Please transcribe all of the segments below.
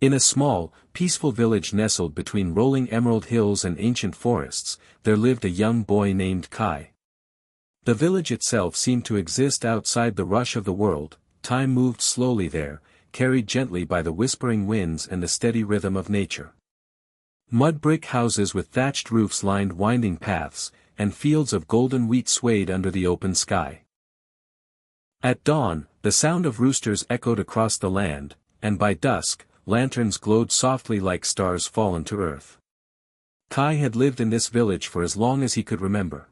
In a small, peaceful village nestled between rolling emerald hills and ancient forests, there lived a young boy named Kai. The village itself seemed to exist outside the rush of the world. Time moved slowly there, carried gently by the whispering winds and the steady rhythm of nature. Mud brick houses with thatched roofs lined winding paths, and fields of golden wheat swayed under the open sky. At dawn, the sound of roosters echoed across the land, and by dusk, lanterns glowed softly like stars fallen to earth. Kai had lived in this village for as long as he could remember.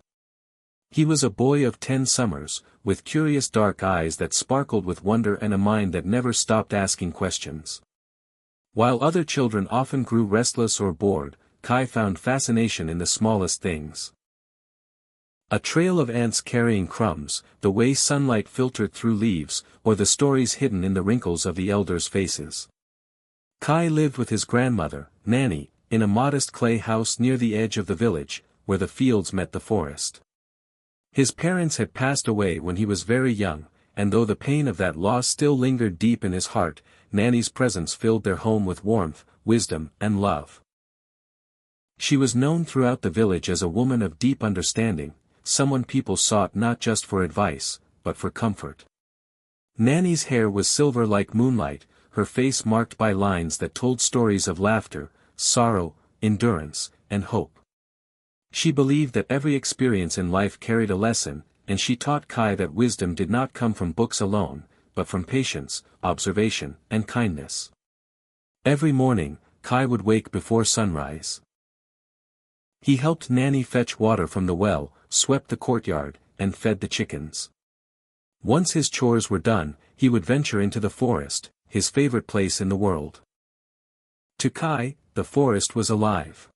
He was a boy of 10 summers, with curious dark eyes that sparkled with wonder and a mind that never stopped asking questions. While other children often grew restless or bored, Kai found fascination in the smallest things. A trail of ants carrying crumbs, the way sunlight filtered through leaves, or the stories hidden in the wrinkles of the elders' faces. Kai lived with his grandmother, Nani, in a modest clay house near the edge of the village, where the fields met the forest. His parents had passed away when he was very young, and though the pain of that loss still lingered deep in his heart, Nani's presence filled their home with warmth, wisdom, and love. She was known throughout the village as a woman of deep understanding, someone people sought not just for advice, but for comfort. Nani's hair was silver like moonlight, her face marked by lines that told stories of laughter, sorrow, endurance, and hope. She believed that every experience in life carried a lesson, and she taught Kai that wisdom did not come from books alone, but from patience, observation, and kindness. Every morning, Kai would wake before sunrise. He helped Nani fetch water from the well, swept the courtyard, and fed the chickens. Once his chores were done, he would venture into the forest, his favorite place in the world. To Kai, the forest was alive.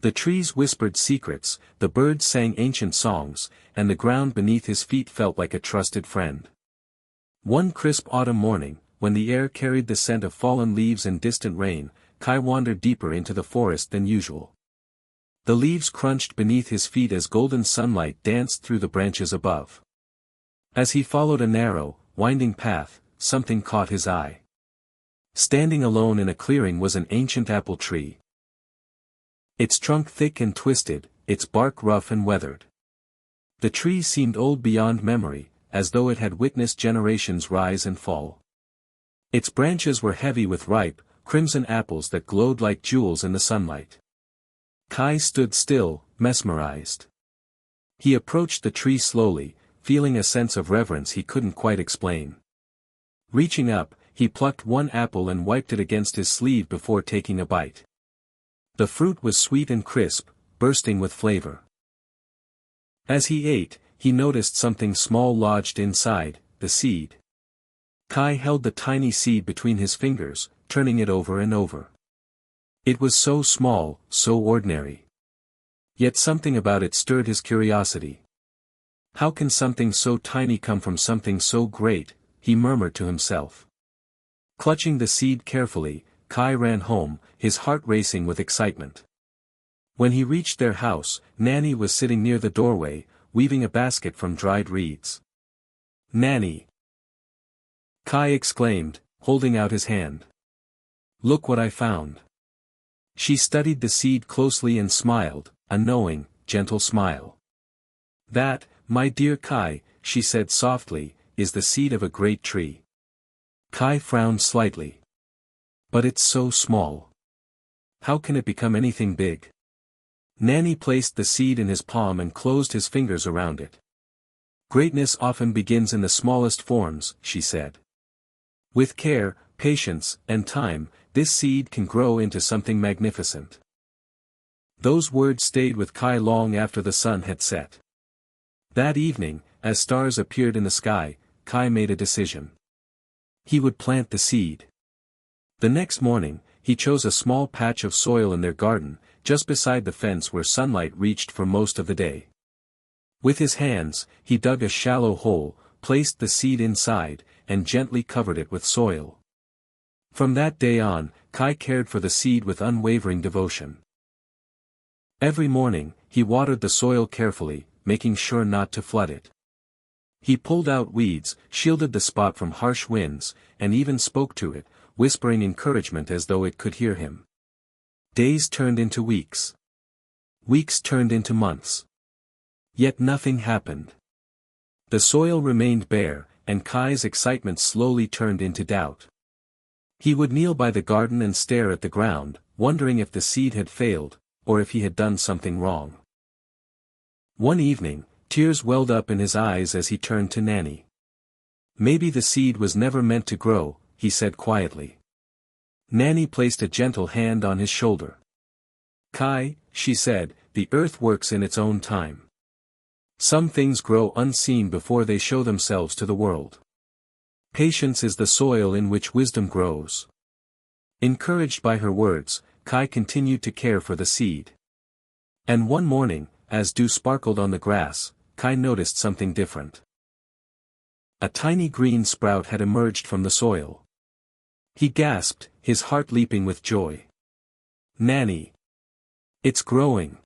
The trees whispered secrets, the birds sang ancient songs, and the ground beneath his feet felt like a trusted friend. One crisp autumn morning, when the air carried the scent of fallen leaves and distant rain, Kai wandered deeper into the forest than usual. The leaves crunched beneath his feet as golden sunlight danced through the branches above. As he followed a narrow, winding path, something caught his eye. Standing alone in a clearing was an ancient apple tree. Its trunk thick and twisted, its bark rough and weathered. The tree seemed old beyond memory, as though it had witnessed generations rise and fall. Its branches were heavy with ripe, crimson apples that glowed like jewels in the sunlight. Kai stood still, mesmerized. He approached the tree slowly, feeling a sense of reverence he couldn't quite explain. Reaching up, he plucked one apple and wiped it against his sleeve before taking a bite. The fruit was sweet and crisp, bursting with flavor. As he ate, he noticed something small lodged inside, the seed. Kai held the tiny seed between his fingers, turning it over and over. It was so small, so ordinary. Yet something about it stirred his curiosity. How can something so tiny come from something so great, he murmured to himself. Clutching the seed carefully, Kai ran home, his heart racing with excitement. When he reached their house, Nani was sitting near the doorway, weaving a basket from dried reeds. "Nani!" Kai exclaimed, holding out his hand. "Look what I found." She studied the seed closely and smiled, a knowing, gentle smile. "That, my dear Kai," she said softly, "is the seed of a great tree." Kai frowned slightly. "But it's so small. How can it become anything big?" Nani placed the seed in his palm and closed his fingers around it. "Greatness often begins in the smallest forms," she said. "With care, patience, and time, this seed can grow into something magnificent." Those words stayed with Kai long after the sun had set. That evening, as stars appeared in the sky, Kai made a decision. He would plant the seed. The next morning, he chose a small patch of soil in their garden, just beside the fence where sunlight reached for most of the day. With his hands, he dug a shallow hole, placed the seed inside, and gently covered it with soil. From that day on, Kai cared for the seed with unwavering devotion. Every morning, he watered the soil carefully, making sure not to flood it. He pulled out weeds, shielded the spot from harsh winds, and even spoke to it, whispering encouragement as though it could hear him. Days turned into weeks. Weeks turned into months. Yet nothing happened. The soil remained bare, and Kai's excitement slowly turned into doubt. He would kneel by the garden and stare at the ground, wondering if the seed had failed, or if he had done something wrong. One evening, tears welled up in his eyes as he turned to Nani. "Maybe the seed was never meant to grow," he said quietly. Nani placed a gentle hand on his shoulder. "Kai," she said, "the earth works in its own time. Some things grow unseen before they show themselves to the world. Patience is the soil in which wisdom grows." Encouraged by her words, Kai continued to care for the seed. And one morning, as dew sparkled on the grass, Kai noticed something different. A tiny green sprout had emerged from the soil. He gasped, his heart leaping with joy. "Nani! It's growing!"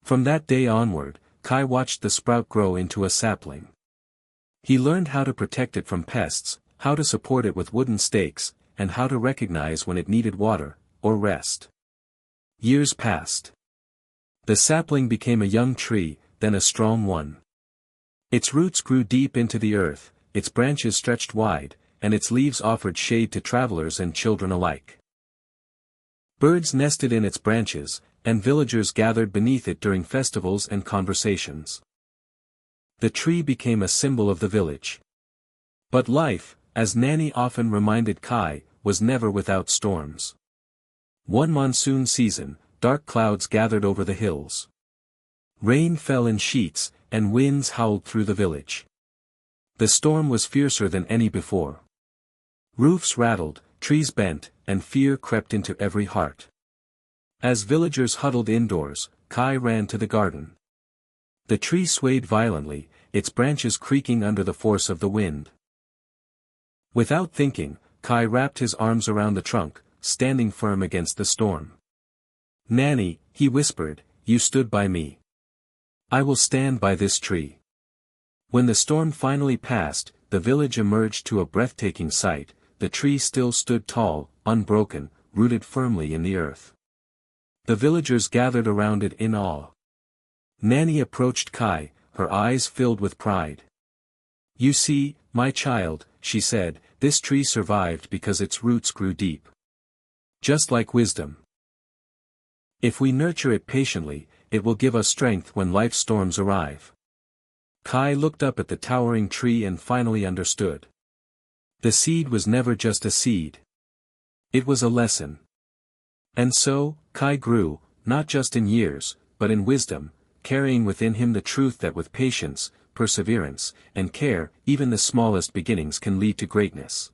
From that day onward, Kai watched the sprout grow into a sapling. He learned how to protect it from pests, how to support it with wooden stakes, and how to recognize when it needed water, or rest. Years passed. The sapling became a young tree, then a strong one. Its roots grew deep into the earth, its branches stretched wide, and its leaves offered shade to travelers and children alike. Birds nested in its branches, and villagers gathered beneath it during festivals and conversations. The tree became a symbol of the village. But life, as Nani often reminded Kai, was never without storms. One monsoon season, dark clouds gathered over the hills. Rain fell in sheets, and winds howled through the village. The storm was fiercer than any before. Roofs rattled, trees bent, and fear crept into every heart. As villagers huddled indoors, Kai ran to the garden. The tree swayed violently, its branches creaking under the force of the wind. Without thinking, Kai wrapped his arms around the trunk, standing firm against the storm. "Nani," he whispered, "you stood by me. I will stand by this tree." When the storm finally passed, the village emerged to a breathtaking sight. The tree still stood tall, unbroken, rooted firmly in the earth. The villagers gathered around it in awe. Nani approached Kai, her eyes filled with pride. "You see, my child," she said, "this tree survived because its roots grew deep. Just like wisdom. If we nurture it patiently, it will give us strength when life's storms arrive." Kai looked up at the towering tree and finally understood. The seed was never just a seed. It was a lesson. And so, Kai grew, not just in years, but in wisdom, carrying within him the truth that with patience, perseverance, and care, even the smallest beginnings can lead to greatness.